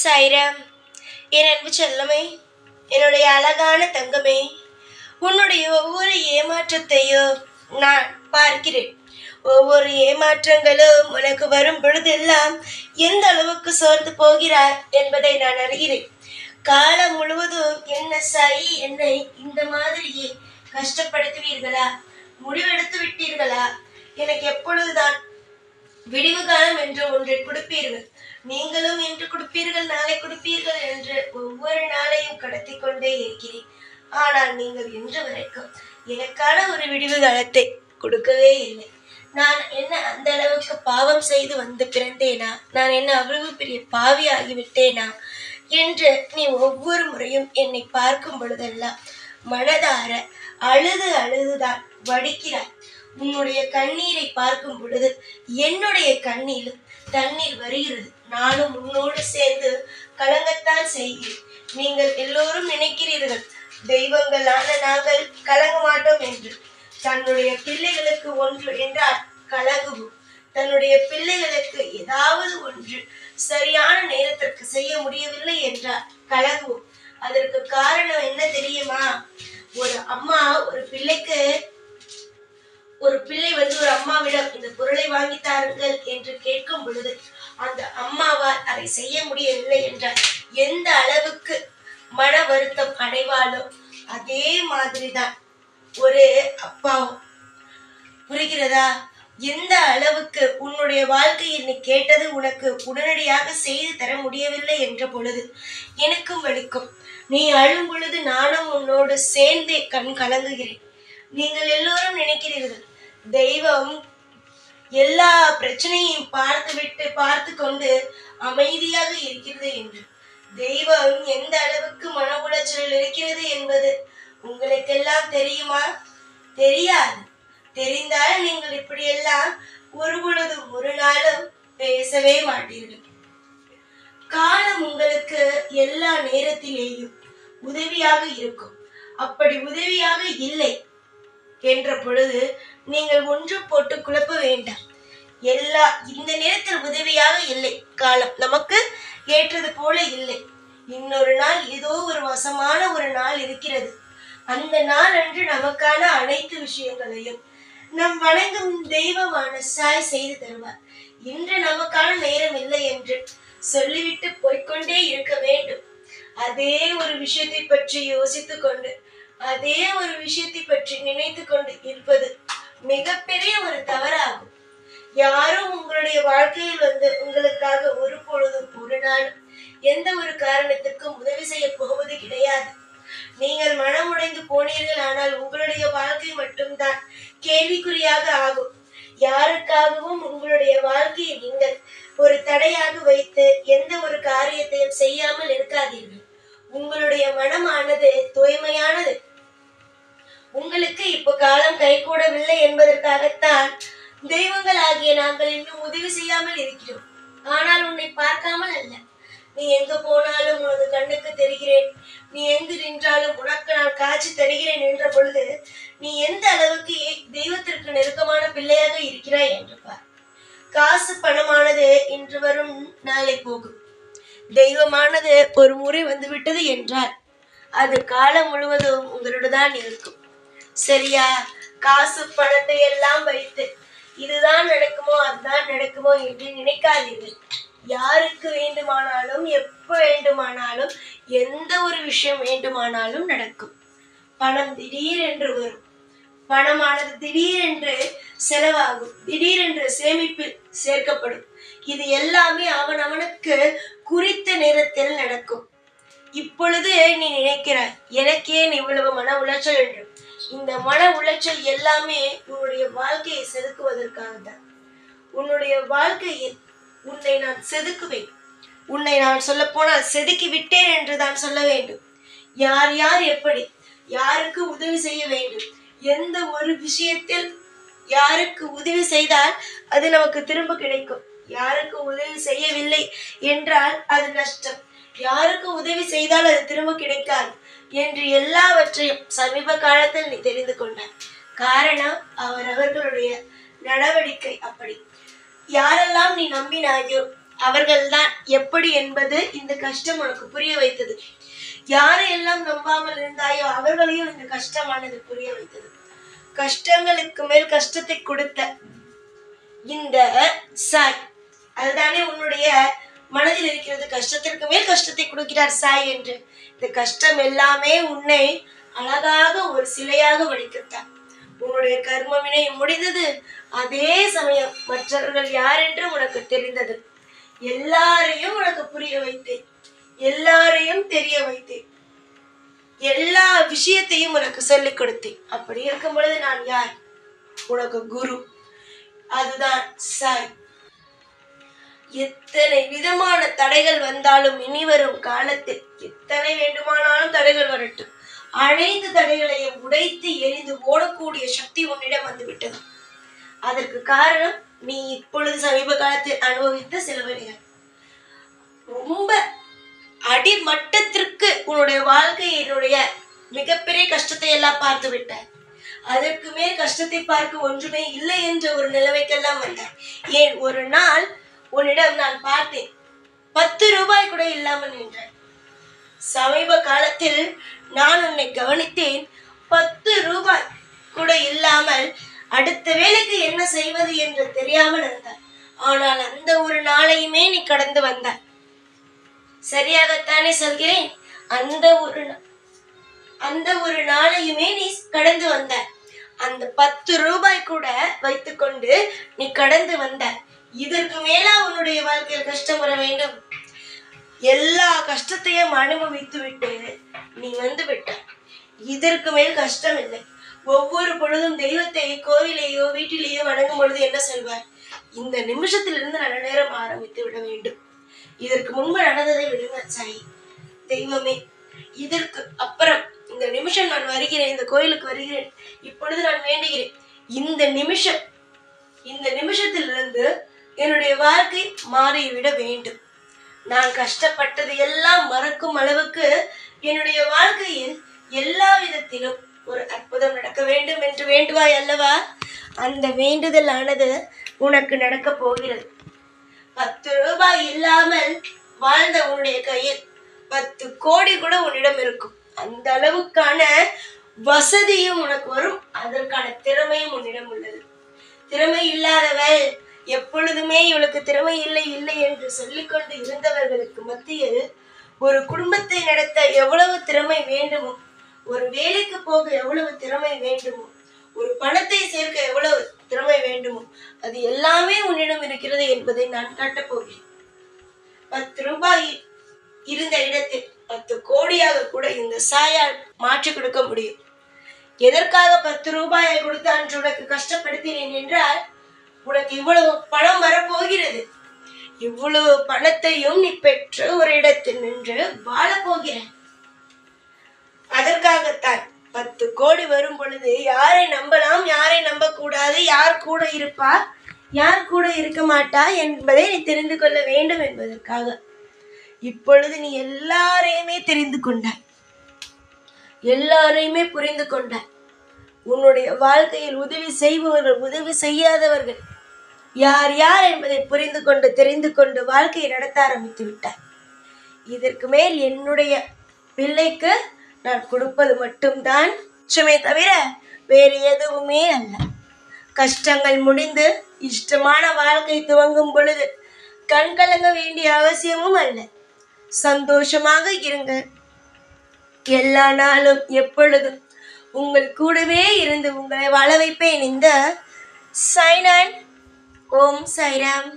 சாய்ராம். என் அன்பு செல்லமே, என்னுடைய அழகான தங்கமே, உன்னுடைய ஒவ்வொரு ஏமாற்றத்தையும் நான் பார்க்கிறேன். ஒவ்வொரு ஏமாற்றங்களும் உனக்கு வரும் பொழுதெல்லாம் எந்த அளவுக்கு சோர்ந்து போகிறாய் என்பதை நான் அறிகிறேன். காலம் முழுவதும் என்ன சாயி, என்னை இந்த மாதிரியே கஷ்டப்படுத்துவீர்களா? முடிவெடுத்து விட்டீர்களா? எனக்கு எப்பொழுதுதான் விடிவு காலம் என்று ஒன்றை கொடுப்பீர்கள், நீங்களும் இன்று கொடுப்பீர்கள், நாளை கொடுப்பீர்கள் என்று ஒவ்வொரு நாளையும் கடத்தி கொண்டே இருக்கிறேன். ஆனால் நீங்கள் இன்று வரைக்கும் எனக்கான ஒரு விடிவு காலத்தை கொடுக்கவே இல்லை. நான் என்ன அந்த அளவுக்கு பாவம் செய்து வந்து பிறந்தேனா? நான் என்ன அவ்வளவு பெரிய பாவி ஆகிவிட்டேனா என்று நீ ஒவ்வொரு முறையும் என்னை பார்க்கும் பொழுதெல்லாம் மனதார அழுது அழுதுதான் வடிக்கிறாய். உன்னுடைய கண்ணீரை பார்க்கும் பொழுது என்னுடைய கண்ணிலும் தண்ணீர் வருகிறது. நானும் உன்னோடு சேர்ந்து கலங்கத்தான் செய்கிறேன். நீங்கள் எல்லோரும் நினைக்கிறீர்கள் தெய்வங்களான நாங்கள் கலங்க மாட்டோம் என்று. தன்னுடைய பிள்ளைகளுக்கு ஒன்று என்றால் கலங்குவோம். தன்னுடைய பிள்ளைகளுக்கு ஏதாவது ஒன்று சரியான நேரத்திற்கு செய்ய முடியவில்லை என்றால் கலங்குவோம். அதற்கு காரணம் என்ன தெரியுமா? ஒரு அம்மா ஒரு பிள்ளை வந்து ஒரு அம்மாவிடம் இந்த பொருளை வாங்கி தாருங்கள் என்று கேட்கும் பொழுது அந்த அம்மாவால் அதை செய்ய முடியவில்லை என்றால் எந்த அளவுக்கு மன வருத்தம் அடைவாளோ அதே மாதிரிதான் ஒரு அப்பாவும். புரிகிறதா? எந்த அளவுக்கு உன்னுடைய வாழ்க்கையில் நீ கேட்டது உனக்கு உடனடியாக செய்து தர முடியவில்லை என்ற பொழுது எனக்கும் வலிக்கும். நீ அழும் பொழுது நானும் உன்னோடு சேர்ந்தே கண் கலங்குகிறேன். நீங்கள் எல்லோரும் நினைக்கிறீர்கள் தெய்வம் எல்லா பிரச்சனையும் பார்த்து கொண்டு அமைதியாக இருக்கிறது என்று. தெய்வம் எந்த அளவுக்கு மன உளைச்சலில் இருக்கிறது என்பது உங்களுக்கெல்லாம் தெரியுமா? தெரியாது. தெரிந்தால் நீங்கள் இப்படியெல்லாம் ஒரு பொழுதும் ஒரு நாளும் பேசவே மாட்டீர்கள். காலம் உங்களுக்கு எல்லா நேரத்திலேயும் உதவியாக இருக்கும். அப்படி உதவியாக இல்லை என்ற பொழுது நீங்கள் ஒன்று போட்டு குழப்ப வேண்டாம். இந்த நேரத்தில் உதவியாக இல்லை. காலம் நமக்கு ஏற்றது போல இல்லை. இன்னொரு நாள் ஏதோ ஒரு வசமான ஒரு நாள் இருக்கிறது. அந்த நாள் அன்று நமக்கான அனைத்து விஷயங்களையும் நம் வணங்கும் தெய்வமான சாய் செய்து தருவார். இன்று நமக்கான நேரம் இல்லை என்று சொல்லிவிட்டு போய்கொண்டே இருக்க வேண்டும். அதே ஒரு விஷயத்தை பற்றி யோசித்துக் கொண்டு அதே ஒரு விஷயத்தை பற்றி நினைத்து கொண்டு இருப்பது மிகப்பெரிய ஒரு தவறாகும். யாரும் உங்களுடைய வாழ்க்கையில் வந்து உங்களுக்காக ஒரு பொழுதும் ஒரு நாளும் எந்த ஒரு காரணத்திற்கும் உதவி செய்ய போவது கிடையாது. நீங்கள் மனமுடைந்து போனீர்கள், ஆனால் உங்களுடைய வாழ்க்கை மட்டும்தான் கேள்விக்குறியாக ஆகும். யாருக்காகவும் உங்களுடைய வாழ்க்கையை நீங்கள் ஒரு தடையாக வைத்து எந்த ஒரு காரியத்தையும் செய்யாமல் இருக்காதீர்கள். உங்களுடைய மனமானது தூய்மையானது. உங்களுக்கு இப்ப காலம் கைகூடவில்லை என்பதற்காகத்தான் தெய்வங்கள் ஆகிய நாங்கள் இன்னும் உதவி செய்யாமல் இருக்கிறோம். ஆனால் உன்னை பார்க்காமல் அல்ல. நீ எங்க போனாலும் உனது கண்ணுக்கு தெரிகிறேன், நீ எங்கு நின்றாலும் உனக்கு நான் காட்சி தருகிறேன் என்ற பொழுது நீ எந்த அளவுக்கு தெய்வத்திற்கு நெருக்கமான பிள்ளையாக இருக்கிறாய் என்று பார். காசு பணமானது இன்று வரும் நாளை போகும். தெய்வமானது ஒரு முறை வந்து விட்டது என்றால் அது காலம் முழுவதும் உங்களோட தான் இருக்கும். சரியா? காசு பணத்தை எல்லாம் வைத்து இதுதான் நடக்குமோ அதுதான் நடக்குமோ என்று நினைக்காதீர்கள். யாருக்கு வேண்டுமானாலும் எப்ப வேண்டுமானாலும் எந்த ஒரு விஷயம் வேண்டுமானாலும் நடக்கும். பணம் திடீரென்று வரும். பணமானது திடீரென்று செலவாகும். திடீரென்று சேமிப்பில் சேர்க்கப்படும். இது எல்லாமே அவனுக்கு குறித்த நேரத்தில் நடக்கும். இப்பொழுது நீ நினைக்கிறாய் எனக்கேன் இவ்வளவு மன உளைச்சல் என்று. இந்த மன உளைச்சல் எல்லாமே உன்னுடைய வாழ்க்கையை செதுக்குவதற்காக தான். உன்னுடைய வாழ்க்கையில் உன்னை நான் செதுக்குவேன். உன்னை நான் சொல்ல போனால் செதுக்கி விட்டேன் என்று தான் சொல்ல வேண்டும். யார் யார் எப்படி யாருக்கு உதவி செய்ய வேண்டும், எந்த ஒரு விஷயத்தில் யாருக்கு உதவி செய்தால் அது நமக்கு திரும்ப கிடைக்கும், யாருக்கு உதவி செய்யவில்லை என்றால் அது நஷ்டம், யாருக்கு உதவி செய்தால் அது திரும்ப கிடைக்காது என்று எல்லாவற்றையும் சமீப காலத்தில் நீ தெரிந்து கொண்டாய். காரணம் அவர்களுடைய நடவடிக்கை அப்படி. யாரெல்லாம் நீ நம்பினாயோ அவர்கள்தான் எப்படி என்பது இந்த கஷ்டம் உனக்கு புரிய வைத்தது. யாரையெல்லாம் நம்பாமல் இருந்தாயோ அவர்களையும் இந்த கஷ்டமானது புரிய வைத்தது. கஷ்டங்களுக்கு மேல் கஷ்டத்தை கொடுத்த இந்த சாய், அதுதானே உன்னுடைய மனதில் இருக்கிறது. கஷ்டத்திற்கு மேல் கஷ்டத்தை கொடுக்கிறார் சாய் என்று. இந்த கஷ்டம் எல்லாமே உன்னை அழகாக ஒரு சிலையாக வடிக்கத்தான். உன்னுடைய கர்மவினை முடிந்தது. அதே சமயம் மற்றவர்கள் யார் என்று உனக்கு தெரிந்தது. எல்லாரையும் உனக்கு புரிய வைத்தேன், எல்லாரையும் தெரிய வைத்தேன், எல்லா விஷயத்தையும் உனக்கு சொல்லிக் கொடுத்தேன். அப்படி இருக்கும் பொழுது நான் யார்? உனக்கு குரு. அதுதான் சாய். எத்தனை விதமான தடைகள் வந்தாலும் இனி வரும் காலத்தில் எத்தனை வேண்டுமானாலும் தடைகள் வரட்டும், அனைத்து தடைகளையும் உடைத்து எரிந்து ஓடக்கூடிய சக்தி உன்னிடம் வந்துவிட்டது. அதற்கு காரணம் நீ இப்பொழுது சமீப காலத்தில் அனுபவித்த சில வழிகள். ரொம்ப அடிமட்டத்திற்கு உன்னுடைய வாழ்க்கையினுடைய மிகப்பெரிய கஷ்டத்தை எல்லாம் பார்த்து விட்டாய். அதற்கு மேல் கஷ்டத்தை பார்க்க ஒன்றுமே இல்லை என்ற ஒரு நிலைமைக்கெல்லாம் வந்தாய். ஏன், ஒரு நாள் உன்னிடம் நான் பார்த்தேன், 10 ரூபாய் கூட இல்லாமல் நின்றாய். சமீப காலத்தில் நான் உன்னை கவனித்தேன், 10 ரூபாய் கூட இல்லாமல் அடுத்த வேலைக்கு என்ன செய்வது என்று தெரியாமல் இருந்தாய். ஆனால் அந்த ஒரு நாளையுமே நீ கடந்து வந்தாய். சரியாகத்தானே சொல்கிறேன்? அந்த ஒரு நாளையுமே நீ கடந்து வந்தாய். அந்த 10 ரூபாய் கூட வைத்துக்கொண்டு நீ கடந்து வந்தாய். இதற்கு மேலா உன்னுடைய வாழ்க்கையில் கஷ்டம் வர வேண்டும்? எல்லா கஷ்டத்தையும் அனுபவித்து விட்டு நீ வந்து விட்டாய். இதற்கு மேல் கஷ்டம் இல்லை. ஒவ்வொரு பொழுதும் தெய்வத்தை கோவிலையோ வீட்டிலேயோ வணங்கும் பொழுது என்ன சொல்வார்? இந்த நிமிஷத்திலிருந்து நல்ல நேரம் ஆரம்பித்து விட வேண்டும். இதற்கு முன்பு நடந்ததை விடுங்க சாய். தெய்வமே, இதற்கு அப்புறம் இந்த நிமிஷம் நான் வருகிறேன், இந்த கோயிலுக்கு வருகிறேன், இப்பொழுது நான் வேண்டுகிறேன், இந்த நிமிஷத்திலிருந்து என்னுடைய வாழ்க்கை மாறிவிட வேண்டும். நான் கஷ்டப்பட்டது எல்லாம் மறக்கும் அளவுக்கு என்னுடைய வாழ்க்கையில் எல்லா விதத்திலும் ஒரு அற்புதம் நடக்க வேண்டும் என்று வேண்டுவாய் அல்லவா? அந்த வேண்டுதல் ஆனது உனக்கு நடக்க போகிறது. 10 ரூபாய் இல்லாமல் வாழ்ந்த உன்னுடைய கையில் 10 கோடி கூட உன்னிடம் இருக்கும். அந்த அளவுக்கான வசதியும் உனக்கு வரும். அதற்கான திறமையும் உன்னிடம் உள்ளது. திறமை இல்லாதவள், எப்பொழுதுமே இவளுக்கு திறமை இல்லை இல்லை என்று சொல்லிக்கொண்டு இருந்தவர்களுக்கு மத்தியில் ஒரு குடும்பத்தை நடத்த எவ்வளவு திறமை வேண்டுமோ, ஒரு வேலைக்கு போக எவ்வளவு திறமை வேண்டுமோ, ஒரு பணத்தை சேர்க்க எவ்வளவு திறமை வேண்டுமோ, அது எல்லாமே உன்னிடம் இருக்கிறது என்பதை நான் காட்டப் போகிறேன். 10 ரூபாய் இருந்த இடத்தில் 10 கோடியாக கூட இந்த சாயால் மாற்றி கொடுக்க முடியும். எதற்காக 10 ரூபாயை கொடுத்து உனக்கு கஷ்டப்படுத்தினேன் என்றால், உனக்கு இவ்வளவு பணம் வரப்போகிறது. இவ்வளவு பணத்தையும் நீ பெற்று ஒரு இடத்தில் நின்று வாழ போகிற. அதற்காகத்தான் 10 கோடி வரும் பொழுது யாரை நம்பலாம், யாரை நம்ப கூடாது, யார் கூட இருப்பா, யார் கூட இருக்க மாட்டா என்பதை நீ தெரிந்து கொள்ள வேண்டும் என்பதற்காக இப்பொழுது நீ எல்லாரையுமே தெரிந்து கொண்டாய், எல்லாரையுமே புரிந்து கொண்டாய். உன்னுடைய வாழ்க்கையில் உதவி செய்பவர்கள், உதவி செய்யாதவர்கள் யார் யார் என்பதை புரிந்து கொண்டு தெரிந்து கொண்டு வாழ்க்கையை நடத்த ஆரம்பித்து விட்டாய். இதற்கு மேல் என்னுடைய பிள்ளைக்கு நான் கொடுப்பது மட்டும்தான் சுமை தவிர வேறு எதுவுமே அல்ல. கஷ்டங்கள் முடிந்து இஷ்டமான வாழ்க்கை துவங்கும் பொழுது கண்கலங்க வேண்டிய அவசியமும் அல்ல. சந்தோஷமாக இருங்க. எல்லா நாளும் எப்பொழுதும் உங்கள் கூடவே இருந்து உங்களை வாழ வைப்பேன். இந்த சாய்நான். ஓம் சாய்ராம்.